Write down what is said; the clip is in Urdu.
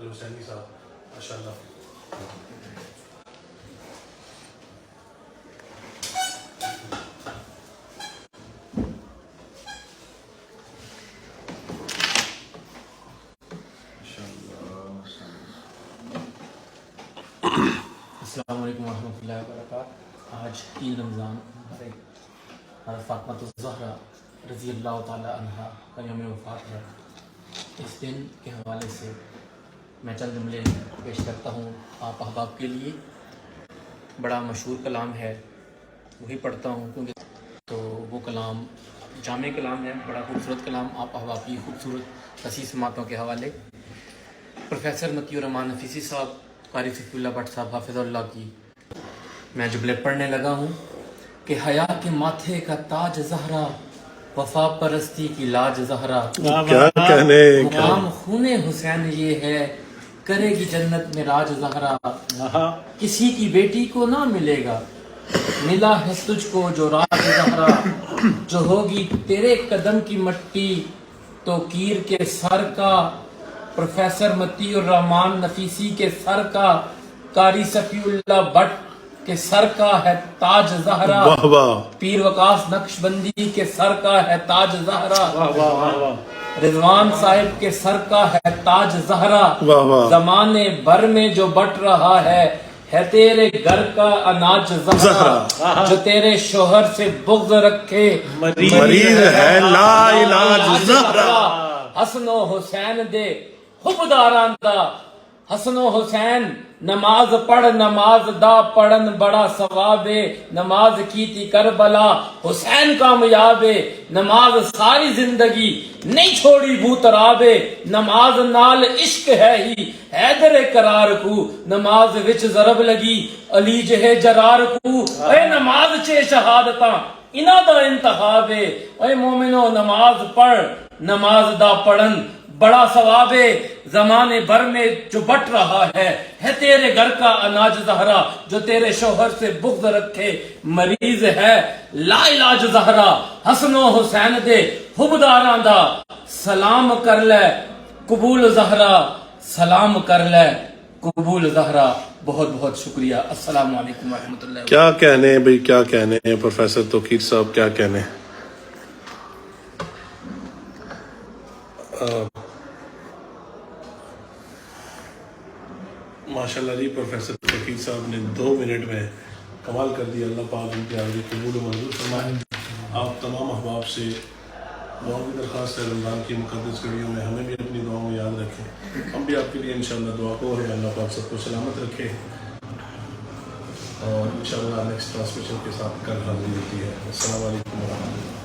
قادر حسینی صاحب ماشاء اللہ. السلام علیکم ورحمۃ اللہ وبرکاتہ. آج 3 رمضان حضرت فاطمہ الزہرا رضی اللہ تعالی عنہا کا یوم وفات ہے. اس دن کے حوالے سے میں چند جملے پیش کرتا ہوں آپ احباب کے لیے. بڑا مشہور کلام ہے, وہی پڑھتا ہوں کیونکہ تو وہ کلام جامع کلام ہے, بڑا خوبصورت کلام آپ احباب کی خوبصورت وسیع سماعتوں کے حوالے. پروفیسر متی الرحمان نفیسی صاحب, قاری صفی اللہ بٹ صاحب حافظ اللہ کی میں جملے پڑھنے لگا ہوں کہ حیا کے ماتھے کا تاج زہرا, وفا پرستی کی لاج زہرا, کیا کہنے مقام خون حسین یہ ہے, کرے گی جنت میں راج زہرا. کسی کی بیٹی کو نہ ملے گا, ملا ہے تجھ کو جو راج زہرا. جو ہوگی تیرے قدم کی مٹی تو کیر کے سر کا, پروفیسر متی الرحمان نفیسی کے سر کا, قاری صفی اللہ بٹ کے سر کا ہے تاج زہرا, پیر وقاص نقش بندی کے سر کا ہے تاج زہرا, رضوان صاحب کے سر کا ہے تاج زہرا. زمانے بھر میں جو بٹ رہا ہے تیرے گھر کا اناج زہرا. جو تیرے شوہر سے بغض رکھے مریض ہے لا علاج زہرا. حسن و حسین دے خوب داراندہ, حسن و حسین نماز پڑھ نماز دا پڑھن بڑا ثواب, نماز کی تھی کربلا حسین کامیاب, نماز ساری زندگی نہیں چھوڑی بوتراب, نماز نال عشق ہے ہی حیدر قرار کو, نماز وچ ضرب لگی علی جہ جرار کو. اے نماز چے شہادتاں انہاں دا انتخاب, اے مومنو نماز پڑھ نماز دا پڑھن بڑا ثواب, زمانے بھر میں جو بٹ رہا ہے تیرے گھر کا اناج زہرا. جو تیرے شوہر سے بغض رکھے مریض ہے لا علاج زہرا. حسن و حسین دے حبداراں دا سلام کر لے قبول زہرا, سلام کر لے قبول زہرا. بہت بہت شکریہ. السلام علیکم ورحمۃ اللہ. کیا کہنے بھئی, کیا کہنے پروفیسر توقیر صاحب, کیا کہنے. ماشاءاللہ جی, پروفیسر توقیر صاحب نے 2 منٹ میں کمال کر دیا. اللہ پاک ان کی حاضری قبول و منظور فرمائے. آپ تمام احباب سے دعاؤں کی درخواست ہے, رمضان کی مقدس گھڑیوں میں ہمیں بھی اپنی دعاؤں میں یاد رکھیں. ہم بھی آپ کے لیے انشاءاللہ دعا کو ہے, اللہ پاک سب کو سلامت رکھے, اور انشاءاللہ نیکسٹ ٹرانسمیشن کے ساتھ کل حاضری ہوتی ہے. السلام علیکم ورحمۃ اللہ.